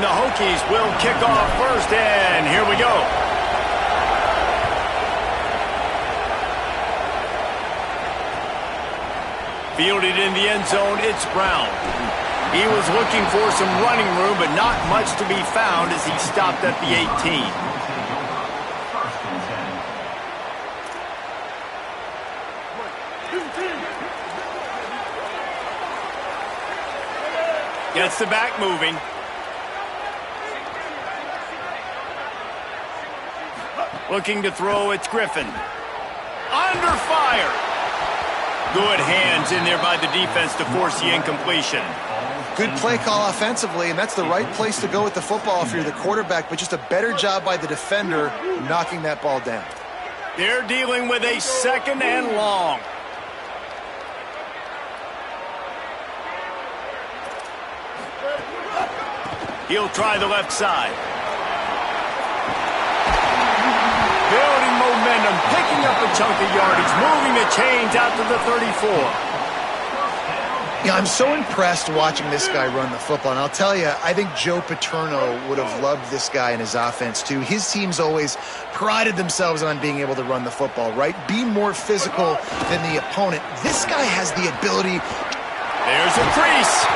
And the Hokies will kick off first, and here we go. Fielded in the end zone, it's Brown. He was looking for some running room, but not much to be found as he stopped at the 18. Gets the back moving. Looking to throw, it's Griffin. Under fire. Good hands in there by the defense to force the incompletion. Good play call offensively, and that's the right place to go with the football if you're the quarterback, but just a better job by the defender knocking that ball down. They're dealing with a second and long. He'll try the left side. Building momentum, picking up a chunk of yardage, moving the chains out to the 34. Yeah, I'm so impressed watching this guy run the football. And I'll tell you, I think Joe Paterno would have loved this guy in his offense too. His teams always prided themselves on being able to run the football, right? Be more physical than the opponent. This guy has the ability. There's a crease.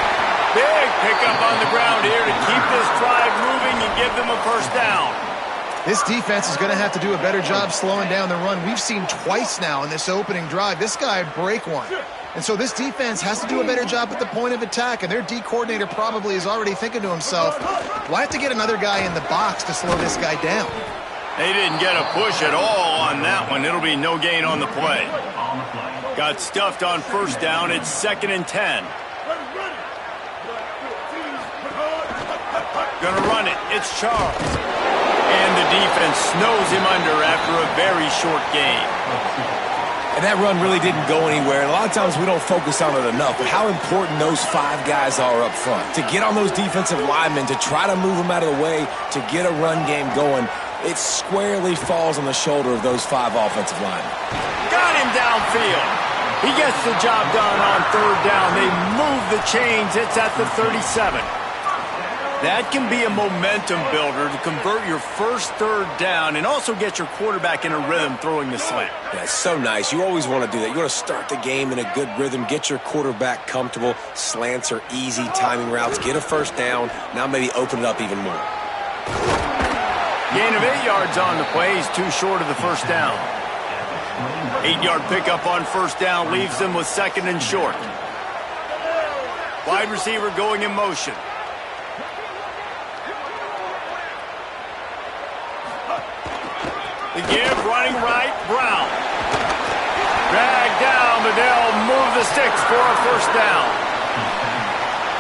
Big pickup on the ground here to keep this drive moving and give them a first down. This defense is going to have to do a better job slowing down the run. We've seen twice now in this opening drive. This guy break one. And so this defense has to do a better job at the point of attack, and their D coordinator probably is already thinking to himself, well, I have to get another guy in the box to slow this guy down. They didn't get a push at all on that one. It'll be no gain on the play. Got stuffed on first down. It's 2nd and 10. Gonna run it. It's Charles. And the defense snows him under after a very short game. And that run really didn't go anywhere. And a lot of times we don't focus on it enough, but how important those 5 guys are up front. To get on those defensive linemen, to try to move them out of the way, to get a run game going, it squarely falls on the shoulder of those 5 offensive linemen. Got him downfield. He gets the job done on third down. They move the chains. It's at the 37. That can be a momentum builder to convert your first third down and also get your quarterback in a rhythm throwing the slant. That's so nice. You always want to do that. You want to start the game in a good rhythm, get your quarterback comfortable. Slants are easy timing routes. Get a first down. Now maybe open it up even more. Gain of 8 yards on the play. He's too short of the first down. 8-yard pickup on first down leaves them with 2nd and short. Wide receiver going in motion. The give, running right, Brown. Dragged down, but they'll move the sticks for a first down.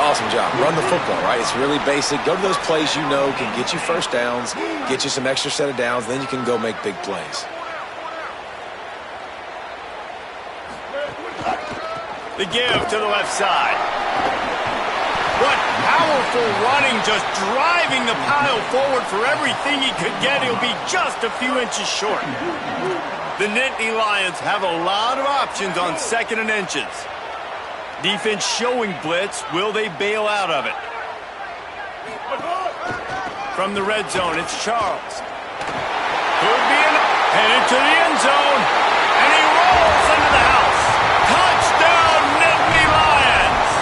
Awesome job. Run the football, right? It's really basic. Go to those plays you know can get you first downs, get you some extra set of downs, then you can go make big plays. The give to the left side. What powerful running, just driving the pile forward for everything he could get. He'll be just a few inches short. The Nittany Lions have a lot of options on 2nd and inches. Defense showing blitz. Will they bail out of it? From the red zone, it's Charles. Could be headed to the end zone. And he rolls into the house. Touchdown, Nittany Lions!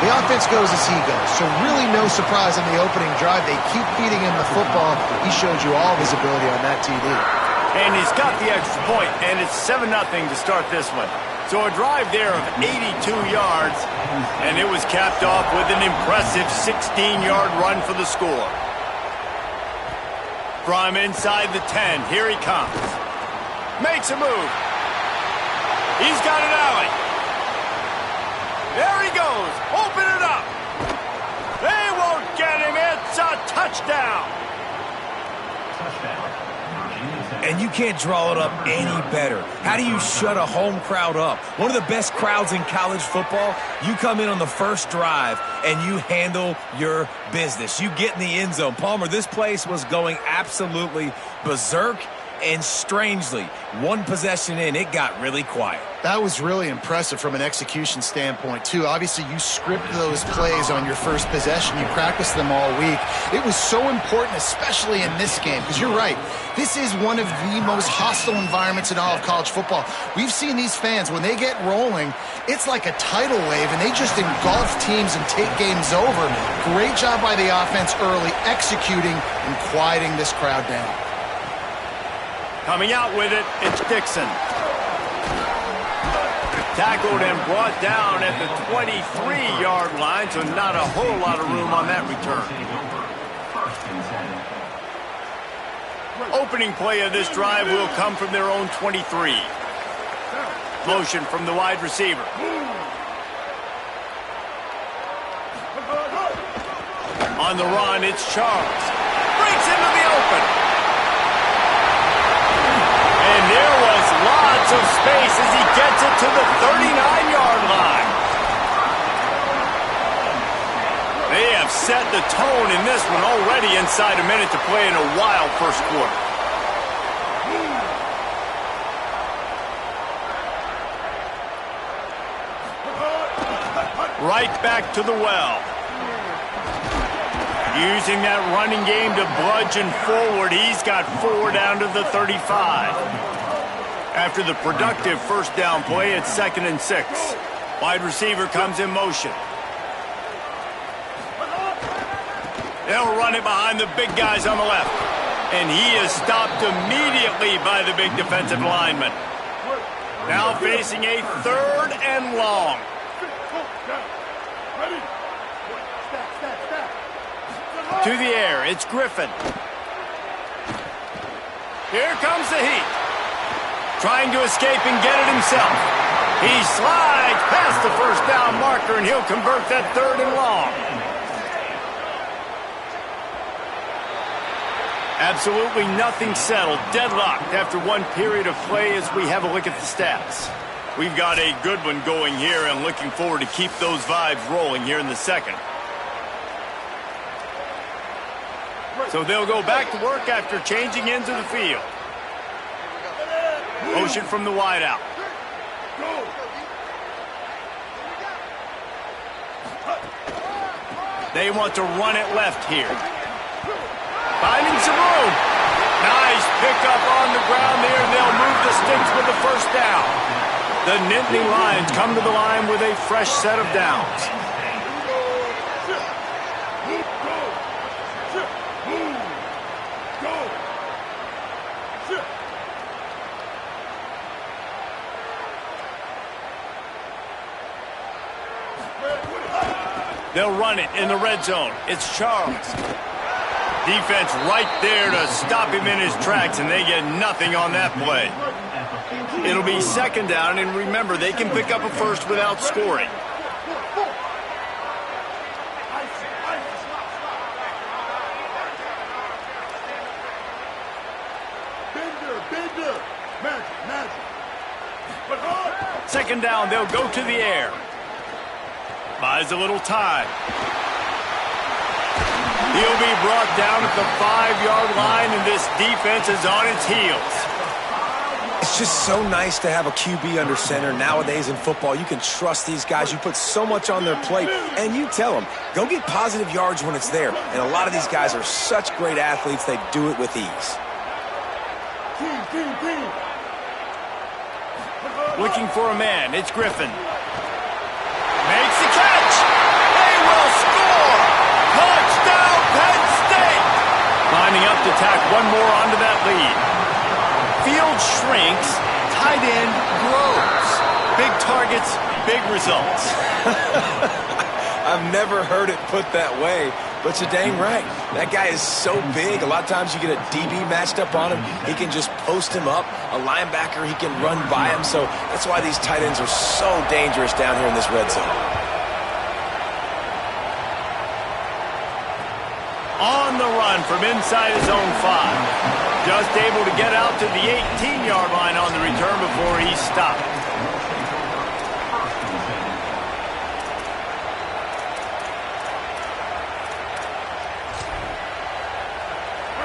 The offense goes as he goes, so really no surprise in the opening drive. They keep feeding him the football. He showed you all his ability on that TD. And he's got the extra point, and it's 7-0 to start this one. So a drive there of 82 yards, and it was capped off with an impressive 16-yard run for the score. From inside the 10, here he comes. Makes a move. He's got an alley. There he goes. Open it up. They won't get him. It's a touchdown. And you can't draw it up any better. How do you shut a home crowd up? One of the best crowds in college football. You come in on the first drive and you handle your business. You get in the end zone. Palmer, this place was going absolutely berserk, And strangely, one possession in, it got really quiet. That was really impressive from an execution standpoint, too. Obviously, you script those plays on your first possession. You practice them all week. It was so important, especially in this game, because you're right. This is one of the most hostile environments in all of college football. We've seen these fans, when they get rolling, it's like a tidal wave, and they just engulf teams and take games over. Great job by the offense early, executing and quieting this crowd down. Coming out with it, it's Dixon. Tackled and brought down at the 23-yard line, so not a whole lot of room on that return. Opening play of this drive will come from their own 23. Motion from the wide receiver. On the run, it's Charles. Breaks into the open. And there was lots of space as he gets it to the 39-yard line. They have set the tone in this one already inside a minute to play in a wild first quarter. Right back to the well. Using that running game to bludgeon forward. He's got 4 down to the 35. After the productive first down play, it's 2nd and 6. Wide receiver comes in motion. They'll run it behind the big guys on the left. And he is stopped immediately by the big defensive lineman. Now facing a 3rd and long. To the air, it's Griffin. Here comes the heat. Trying to escape and get it himself. He slides past the first down marker, and he'll convert that 3rd and long. Absolutely nothing settled. Deadlocked after one period of play as we have a look at the stats. We've got a good one going here and looking forward to keep those vibes rolling here in the second. So they'll go back to work after changing into the field. Motion from the wideout. They want to run it left here. Finding some room. Nice pickup on the ground there. They'll move the sticks with the first down. The Nittany Lions come to the line with a fresh set of downs. They'll run it in the red zone. It's Charles. Defense right there to stop him in his tracks, and they get nothing on that play. It'll be 2nd down, and remember, they can pick up a first without scoring. Second down, they'll go to the air. Buys a little time. He'll be brought down at the 5-yard line, and this defense is on its heels. It's just so nice to have a QB under center nowadays in football. You can trust these guys. You put so much on their plate, and you tell them, go get positive yards when it's there. And a lot of these guys are such great athletes, they do it with ease. Looking for a man, it's Griffin. Makes the catch. They will score. Touchdown, Penn State. Lining up to tack one more onto that lead. Field shrinks, tight end grows. Big targets, big results. I've never heard it put that way, but you're dang right. That guy is so big. A lot of times you get a DB matched up on him. He can just post him up. A linebacker, he can run by him. So that's why these tight ends are so dangerous down here in this red zone. On the run from inside his own 5. Just able to get out to the 18-yard line on the return before he stopped.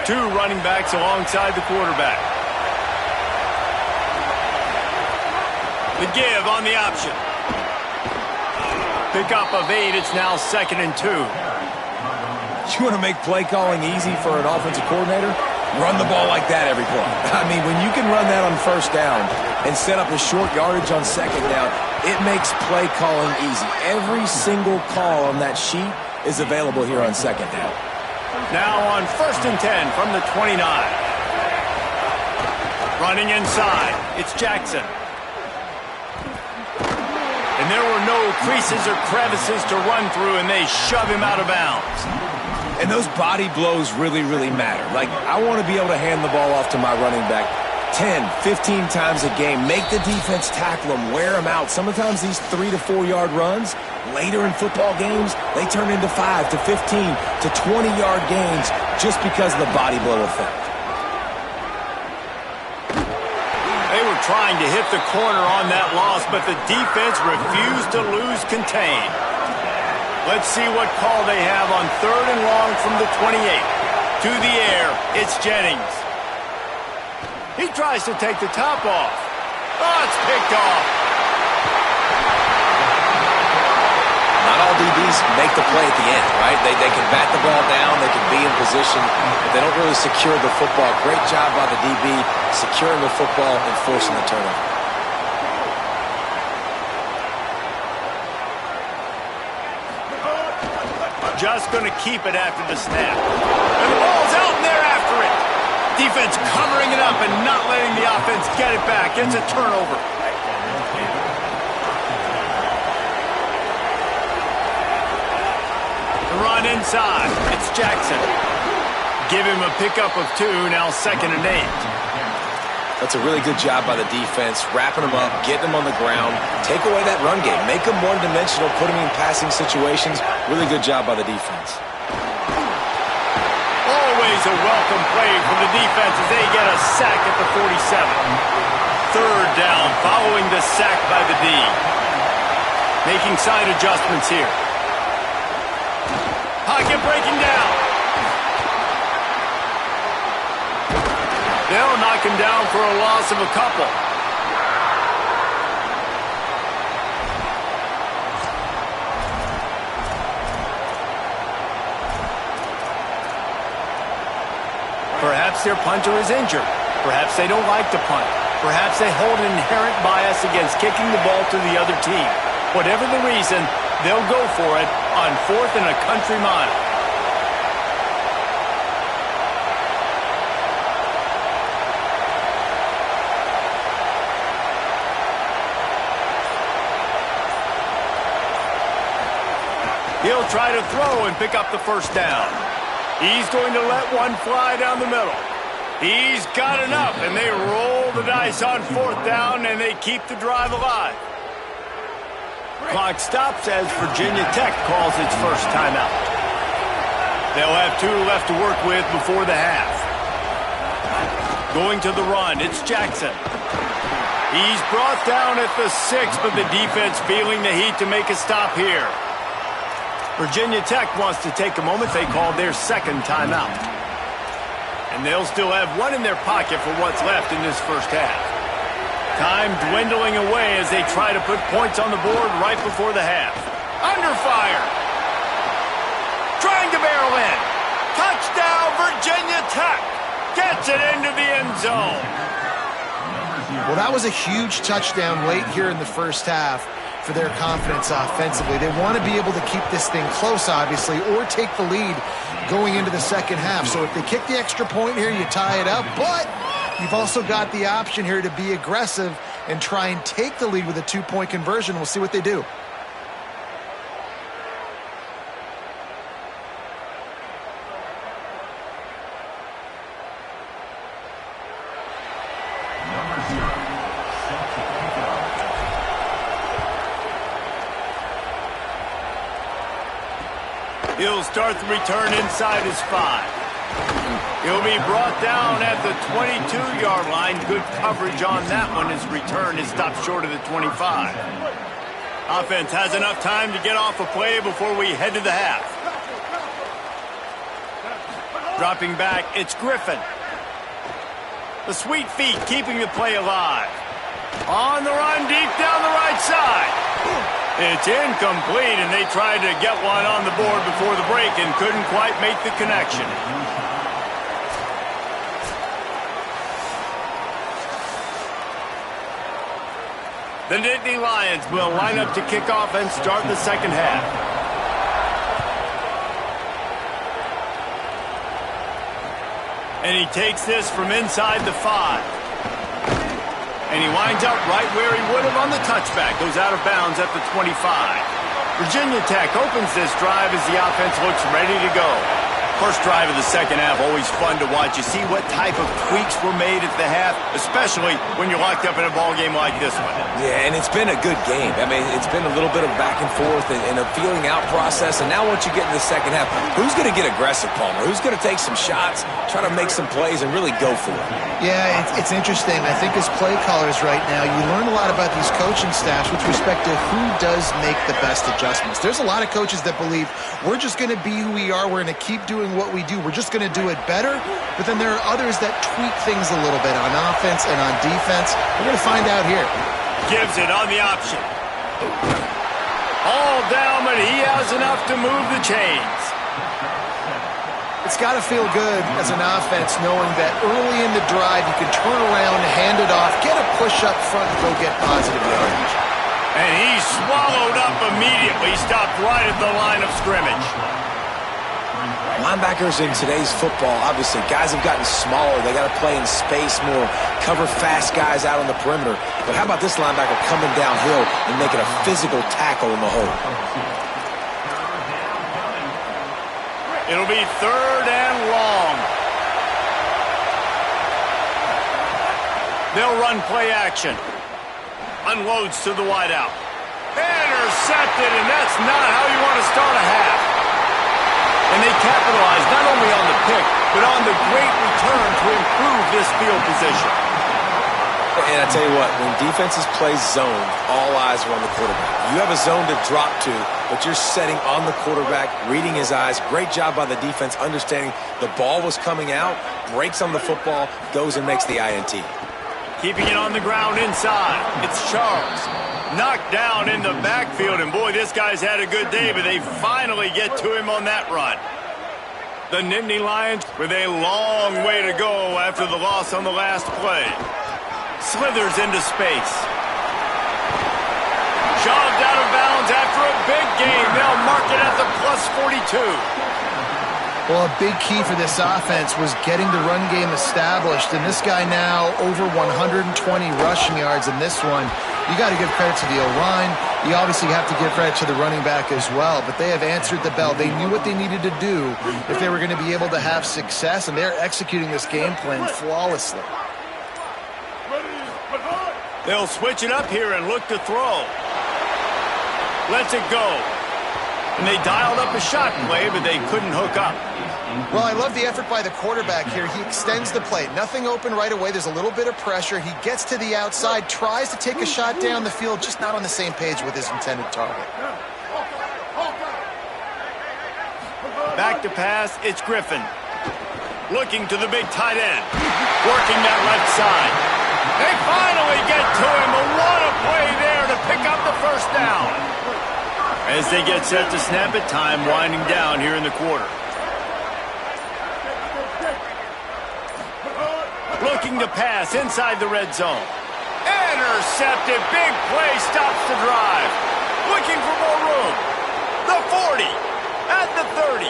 Two running backs alongside the quarterback. The give on the option. Pick up of 8. It's now 2nd and 2. You want to make play calling easy for an offensive coordinator? Run the ball like that every play. I mean, when you can run that on first down and set up a short yardage on second down, it makes play calling easy. Every single call on that sheet is available here on second down. Now on 1st and 10 from the 29. Running inside, it's Jackson. And there were no creases or crevices to run through, and they shove him out of bounds. And those body blows really, really matter. Like, I want to be able to hand the ball off to my running back 10, 15 times a game. Make the defense tackle them, wear them out. Sometimes these 3 to 4 yard runs, later in football games, they turn into 5 to 15 to 20 yard gains just because of the body blow effect. They were trying to hit the corner on that loss, but the defense refused to lose contain. Let's see what call they have on 3rd and long from the 28. To the air, it's Jennings. He tries to take the top off. Oh, it's picked off. Not all DBs make the play at the end, right? They can bat the ball down, they can be in position, but they don't really secure the football. Great job by the DB securing the football and forcing the turnover. Just going to keep it after the snap. And the ball's out, and they're after it. Defense covering it up and not letting the offense get it back. It's a turnover. The run inside. It's Jackson. Give him a pickup of 2, now 2nd and 8. That's a really good job by the defense, wrapping them up, getting them on the ground. Take away that run game. Make them one-dimensional, put them in passing situations. Really good job by the defense. Always a welcome play from the defense as they get a sack at the 47. 3rd down following the sack by the D. Making side adjustments here. Pocket breaking down. They'll knock him down for a loss of a couple. Perhaps their punter is injured. Perhaps they don't like to punt. Perhaps they hold an inherent bias against kicking the ball to the other team. Whatever the reason, they'll go for it on 4th and a country mile. He'll try to throw and pick up the 1st down. He's going to let one fly down the middle. He's got enough, and they roll the dice on 4th down, and they keep the drive alive. Clock stops as Virginia Tech calls its first timeout. They'll have 2 left to work with before the half. Going to the run, it's Jackson. He's brought down at the 6, but the defense feeling the heat to make a stop here. Virginia Tech wants to take a moment. They called their 2nd timeout. And they'll still have 1 in their pocket for what's left in this first half. Time dwindling away as they try to put points on the board right before the half. Under fire. Trying to barrel in. Touchdown, Virginia Tech. Gets it into the end zone. Well, that was a huge touchdown late here in the first half for their confidence offensively. They want to be able to keep this thing close, obviously, or take the lead going into the second half. So if they kick the extra point here, you tie it up. But you've also got the option here to be aggressive and try and take the lead with a 2-point conversion. We'll see what they do. He'll start the return inside his 5. He'll be brought down at the 22-yard line. Good coverage on that one. His return is stopped short of the 25. Offense has enough time to get off a play before we head to the half. Dropping back, it's Griffin. The sweet feet keeping the play alive. On the run, deep down the right side. It's incomplete, and they tried to get one on the board before the break and couldn't quite make the connection. The Nittany Lions will line up to kick off and start the second half. And he takes this from inside the 5. And he winds up right where he would have on the touchback. Goes out of bounds at the 25. Virginia Tech opens this drive as the offense looks ready to go. First drive of the second half, always fun to watch. You see what type of tweaks were made at the half, especially when you're locked up in a ball game like this one. Yeah, and it's been a good game. I mean, it's been a little bit of back and forth and a feeling out process. And now once you get in the second half, who's going to get aggressive, Palmer? Who's going to take some shots, try to make some plays, and really go for it? Yeah, it's interesting. I think as play callers right now, you learn a lot about these coaching staffs with respect to who does make the best adjustments. There's a lot of coaches that believe we're just going to be who we are. We're going to keep doing what we do. We're just going to do it better. But then there are others that tweak things a little bit on offense and on defense. We're going to find out here. Gives it on the option. All down, but he has enough to move the chains. It's got to feel good as an offense knowing that early in the drive you can turn around, hand it off, get a push up front, and go get positive yardage. And he swallowed up immediately, stopped right at the line of scrimmage. Linebackers in today's football, obviously, guys have gotten smaller. They got to play in space more, cover fast guys out on the perimeter. But how about this linebacker coming downhill and making a physical tackle in the hole? It'll be 3rd and long. They'll run play action. Unloads to the wideout. Intercepted, and that's not how you want to start a half. And they capitalize not only on the pick, but on the great return to improve this field position. And I tell you what, when defenses play zone, all eyes are on the quarterback. You have a zone to drop to, but you're setting on the quarterback, reading his eyes. Great job by the defense, understanding the ball was coming out, breaks on the football, goes and makes the INT. Keeping it on the ground inside. It's Charles. Knocked down in the backfield, and boy, this guy's had a good day, but they finally get to him on that run. The Nittany Lions with a long way to go after the loss on the last play. Slithers into space. Shoved out of bounds after a big gain. They'll mark it at the +42. Well, a big key for this offense was getting the run game established, and this guy now over 120 rushing yards in this one. You got to give credit to the O-line. You obviously have to give credit to the running back as well, but they have answered the bell. They knew what they needed to do if they were going to be able to have success, and they're executing this game plan flawlessly. They'll switch it up here and look to throw. Lets it go. And they dialed up a shot play, but they couldn't hook up. Well, I love the effort by the quarterback here. He extends the play. Nothing open right away. There's a little bit of pressure. He gets to the outside, tries to take a shot down the field, just not on the same page with his intended target. Back to pass, it's Griffin. Looking to the big tight end. Working that left side. They finally get to him. What a play there to pick up the first down. As they get set to snap it, time winding down here in the quarter. Looking to pass inside the red zone. Intercepted. Big play stops the drive. Looking for more room. The 40. At the 30.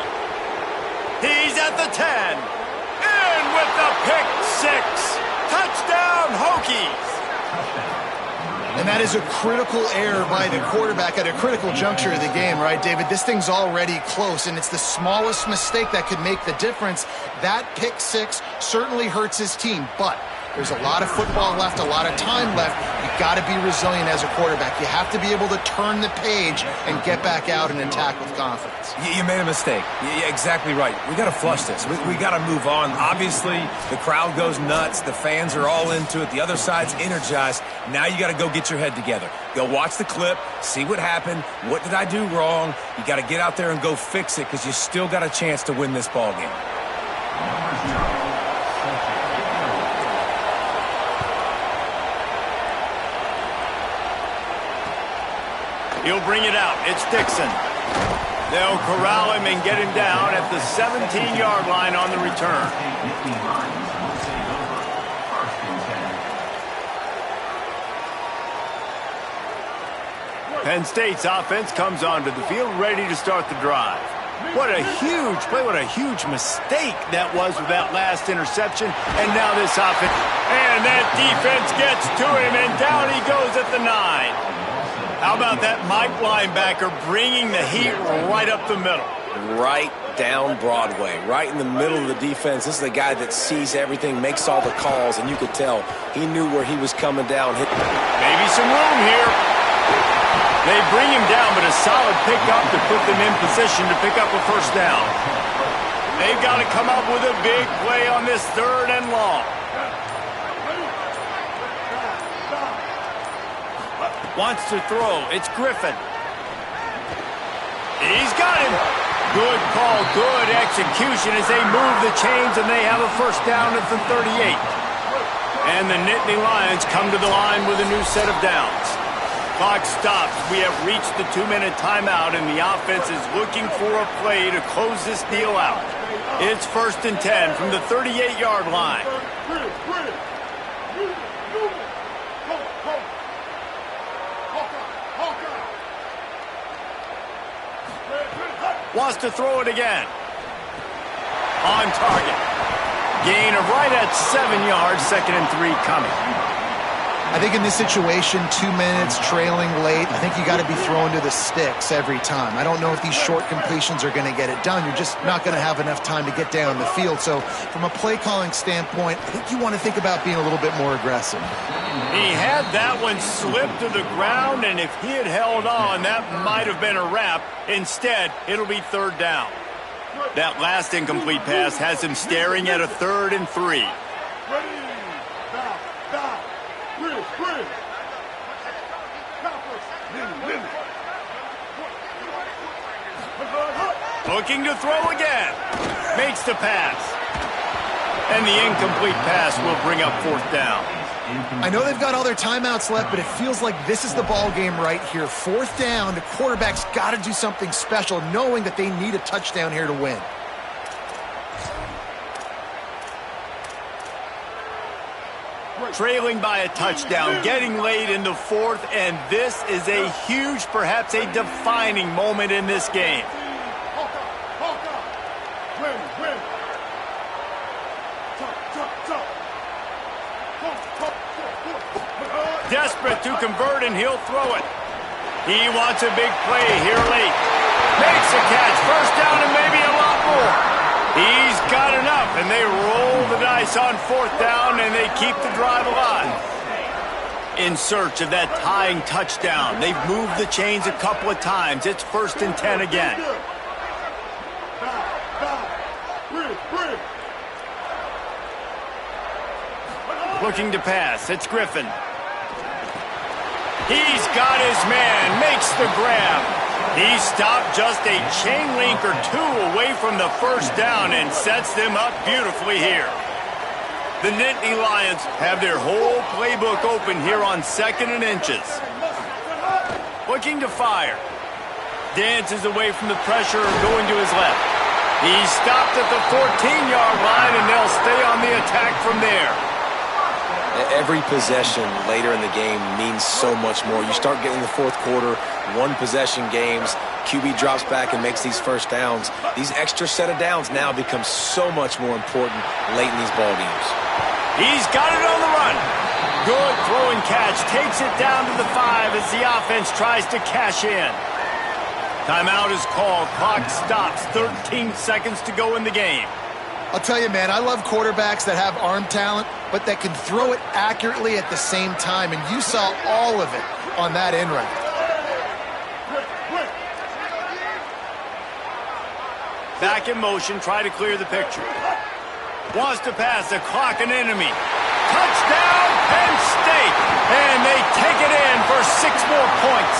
He's at the 10. In with the pick 6. Touchdown, Hokies. And that is a critical error by the quarterback at a critical juncture of the game, right, David? This thing's already close, and it's the smallest mistake that could make the difference. That pick 6 certainly hurts his team, but there's a lot of football left, a lot of time left. You've got to be resilient as a quarterback. You have to be able to turn the page and get back out and attack with confidence. You made a mistake. You're exactly right. We got to flush this. We got to move on. Obviously, the crowd goes nuts. The fans are all into it. The other side's energized. Now you got to go get your head together. Go watch the clip, see what happened. What did I do wrong? You got to get out there and go fix it because you still got a chance to win this ball game. He'll bring it out. It's Dixon. They'll corral him and get him down at the 17-yard line on the return. Penn State's offense comes onto the field ready to start the drive. What a huge play, what a huge mistake that was with that last interception. And now this offense. And that defense gets to him, and down he goes at the 9. How about that Mike linebacker bringing the heat right up the middle? Right down Broadway, right in the middle of the defense. This is the guy that sees everything, makes all the calls, and you could tell he knew where he was coming down. Maybe some room here. They bring him down, but a solid pickup to put them in position to pick up a first down. They've got to come up with a big play on this 3rd and long. Wants to throw. It's Griffin. He's got him. Good call, good execution as they move the chains, and they have a first down at the 38. And the Nittany Lions come to the line with a new set of downs. Clock stops. We have reached the 2-minute timeout, and the offense is looking for a play to close this deal out. It's 1st and 10 from the 38-yard line. Wants to throw it again. On target. Gain of right at 7 yards, 2nd and 3 coming. I think in this situation, 2 minutes, trailing late, I think you got to be throwing to the sticks every time. I don't know if these short completions are going to get it done. You're just not going to have enough time to get down the field. So from a play calling standpoint, I think you want to think about being a little bit more aggressive. He had that one slip to the ground, and if he had held on, that might have been a wrap. Instead, it'll be 3rd down. That last incomplete pass has him staring at a 3rd and 3. Looking to throw again. Makes the pass. And the incomplete pass will bring up 4th down. I know they've got all their timeouts left, but it feels like this is the ball game right here. 4th down, the quarterback's got to do something special, knowing that they need a touchdown here to win. Trailing by a touchdown, getting late in the 4th, and this is a huge, perhaps a defining moment in this game. Desperate to convert, and he'll throw it. He wants a big play here late. Makes a catch, first down and maybe a lot more. He's got enough, and they roll the dice on 4th down, and they keep the drive alive. In search of that tying touchdown. They've moved the chains a couple of times. It's 1st and 10 again. Looking to pass. It's Griffin. He's got his man. Makes the grab. He stopped just a chain link or 2 away from the first down and sets them up beautifully here. The Nittany Lions have their whole playbook open here on 2nd and inches. Looking to fire. Dances away from the pressure, going to his left. He's stopped at the 14-yard line, and they'll stay on the attack from there. Every possession later in the game means so much more. You start getting the 4th quarter, 1-possession games, QB drops back and makes these first downs. These extra set of downs now become so much more important late in these ball games. He's got it on the run. Good throw and catch. Takes it down to the 5 as the offense tries to cash in. Timeout is called. Clock stops. 13 seconds to go in the game. I'll tell you, man, I love quarterbacks that have arm talent, but that can throw it accurately at the same time, and you saw all of it on that end route. Back in motion, try to clear the picture. Wants to pass, the clock an enemy. Touchdown, Penn State! And they take it in for 6 more points.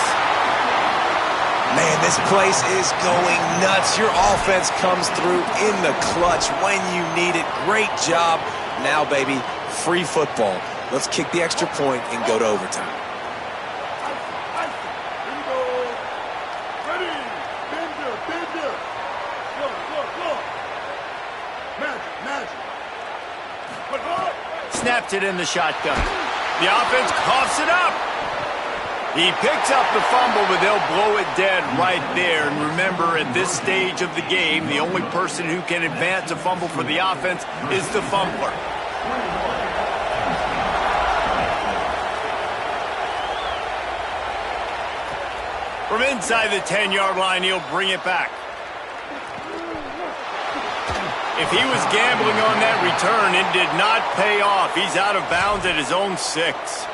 Man, this place is going nuts. Your offense comes through in the clutch when you need it. Great job. Now, baby, free football. Let's kick the extra point and go to overtime. Snaps it in the shotgun. The offense coughs it up. He picks up the fumble, but they'll blow it dead right there. And remember, at this stage of the game, the only person who can advance a fumble for the offense is the fumbler. From inside the 10-yard line, he'll bring it back. If he was gambling on that return, it did not pay off. He's out of bounds at his own 6.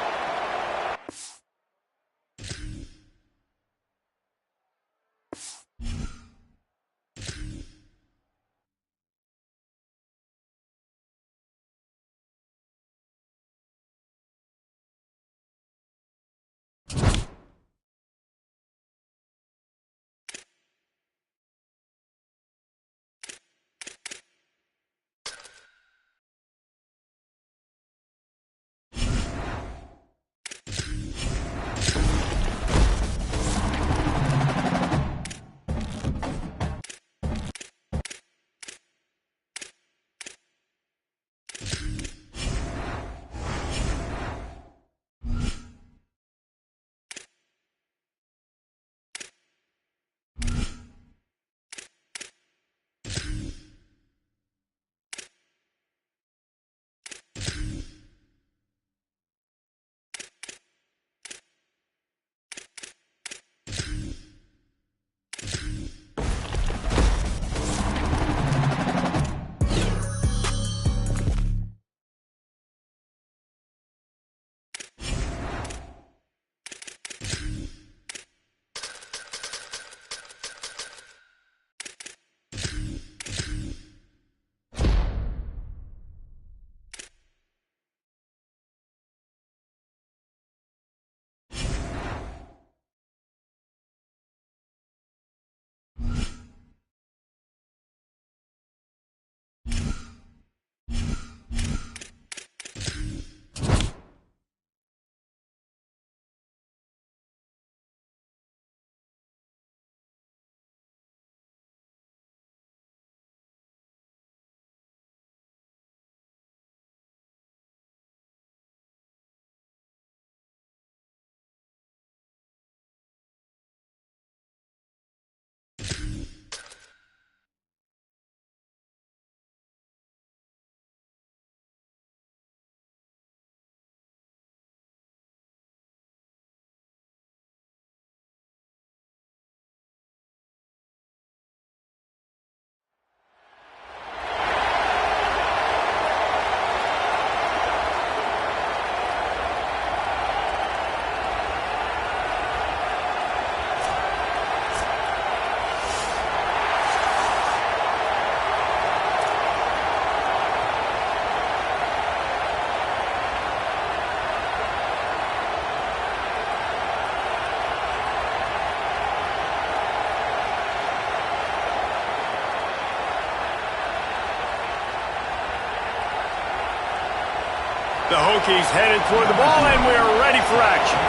The Hokies headed toward the ball, and we're ready for action.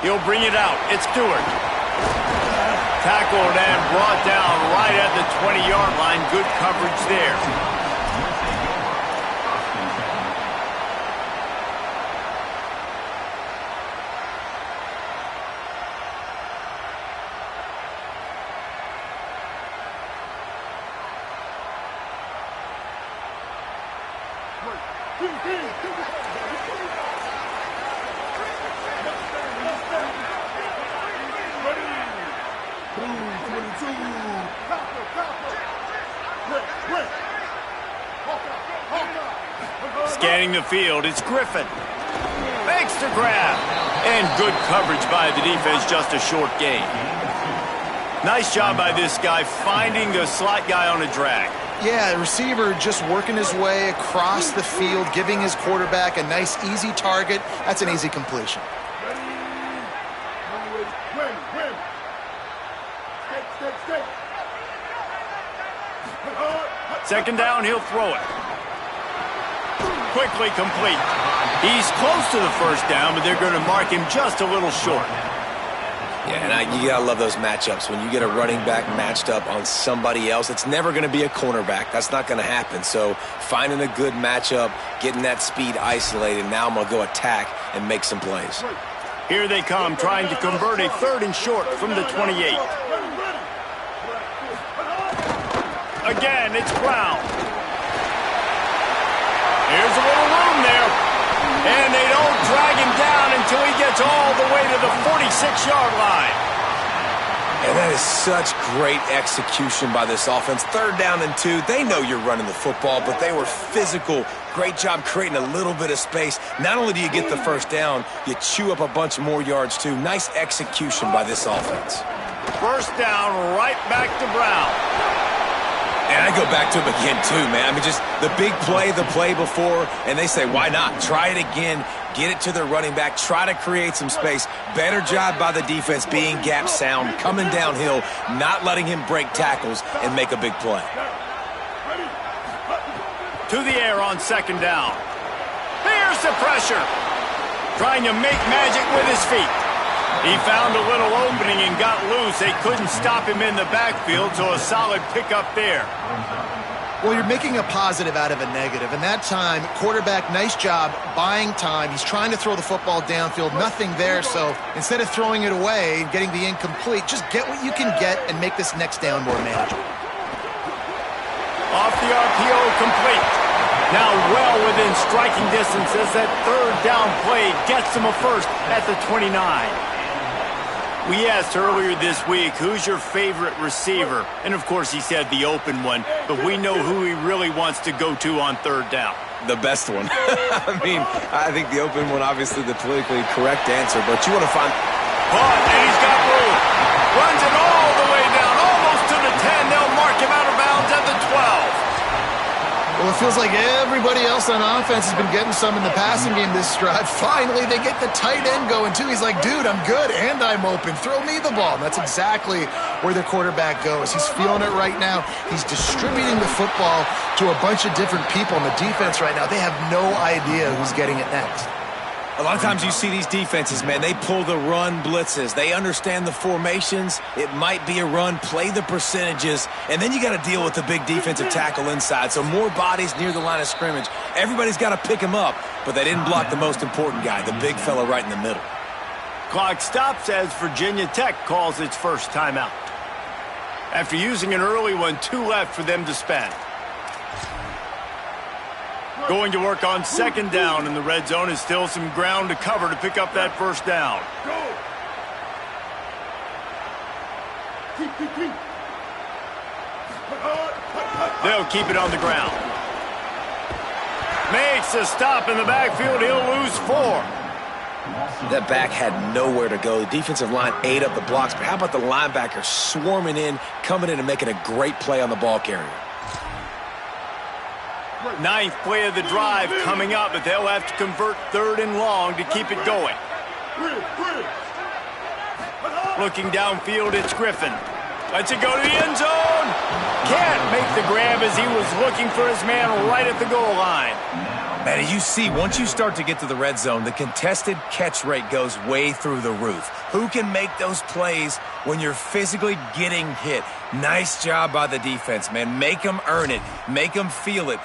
He'll bring it out. It's Stewart. Tackled and brought down right at the 20-yard line. Good coverage there. Scanning the field, it's Griffin. Makes the grab. And good coverage by the defense, just a short gain. Nice job by this guy finding the slot guy on a drag. Yeah, the receiver just working his way across the field, giving his quarterback a nice, easy target. That's an easy completion. Second down, he'll throw it. Quickly complete. He's close to the first down, but they're going to mark him just a little short. Yeah, and you got to love those matchups. When you get a running back matched up on somebody else, it's never going to be a cornerback. That's not going to happen. So finding a good matchup, getting that speed isolated, now I'm going to go attack and make some plays. Here they come, trying to convert a 3rd and short from the 28. Again, it's Brown. Here's a little room there. And they don't drag him down until he gets all the way to the 46-yard line. And that is such great execution by this offense. 3rd down and 2. They know you're running the football, but they were physical. Great job creating a little bit of space. Not only do you get the 1st down, you chew up a bunch more yards too. Nice execution by this offense. 1st down, right back to Brown. And I go back to him again, too, man. I mean, just the big play, the play before, and they say, why not? Try it again, get it to their running back, try to create some space. Better job by the defense being gap sound, coming downhill, not letting him break tackles and make a big play. To the air on 2nd down. Here's the pressure. Trying to make magic with his feet. He found a little opening and got loose. They couldn't stop him in the backfield, so a solid pickup there. Well, you're making a positive out of a negative. And that time, quarterback, nice job buying time. He's trying to throw the football downfield. Nothing there, so instead of throwing it away and getting the incomplete, just get what you can get and make this next down more manageable. Off the RPO, complete. Now well within striking distance as that 3rd down play gets him a 1st at the 29. We asked earlier this week, who's your favorite receiver? And, of course, he said the open one, but we know who he really wants to go to on 3rd down. The best one. I mean, I think the open one, obviously the politically correct answer, but you want to find... And he's got room. Runs it all the way down, almost to the 10. They'll mark him out of bounds at the 12. Well, it feels like everybody else on offense has been getting some in the passing game this drive. Finally, they get the tight end going, too. He's like, dude, I'm good, and I'm open. Throw me the ball. And that's exactly where their quarterback goes. He's feeling it right now. He's distributing the football to a bunch of different people. And the defense right now, they have no idea who's getting it next. A lot of times you see these defenses, man, they pull the run blitzes. They understand the formations. It might be a run, play the percentages, and then you got to deal with the big defensive tackle inside. So more bodies near the line of scrimmage. Everybody's got to pick him up, but they didn't block the most important guy, the big fella right in the middle. Clock stops as Virginia Tech calls its 1st timeout. After using an early one, 2 left for them to spend. Going to work on 2nd down, and the red zone is still some ground to cover to pick up that 1st down. They'll keep it on the ground. Makes a stop in the backfield. He'll lose 4. That back had nowhere to go. The defensive line ate up the blocks, but how about the linebacker swarming in, coming in and making a great play on the ball carrier? 9th play of the drive coming up, but they'll have to convert 3rd and long to keep it going. Looking downfield, it's Griffin. Lets it go to the end zone. Can't make the grab as he was looking for his man right at the goal line. Man, as you see, once you start to get to the red zone, the contested catch rate goes way through the roof. Who can make those plays when you're physically getting hit? Nice job by the defense, man. Make them earn it. Make them feel it.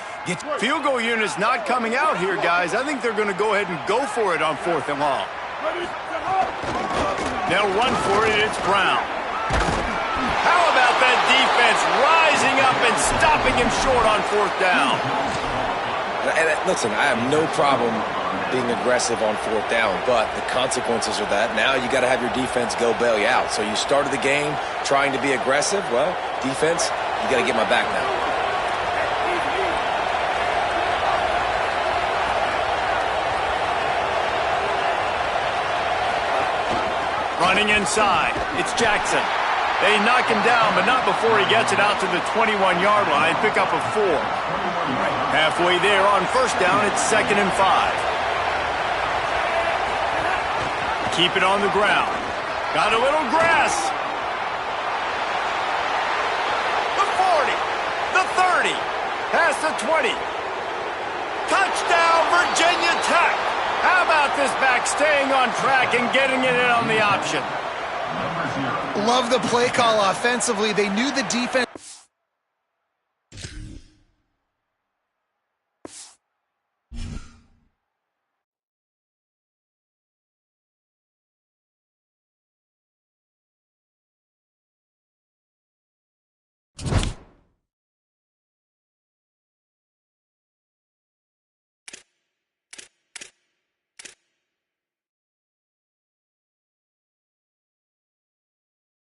Field goal unit's not coming out here, guys. I think they're going to go ahead and go for it on 4th and long. They'll run for it. It's Brown. How about that defense rising up and stopping him short on 4th down? And listen, I have no problem being aggressive on 4th down, but the consequences are that now you got to have your defense go bail you out. So you started the game trying to be aggressive. Well, defense, you got to get my back now. Running inside, it's Jackson. They knock him down, but not before he gets it out to the 21-yard line. Pick up a 4. Halfway there on 1st down, it's 2nd and 5. Keep it on the ground. Got a little grass. The 40, the 30, past the 20. Touchdown, Virginia Tech. How about this back staying on track and getting it in on the option? Love the play call offensively. They knew the defense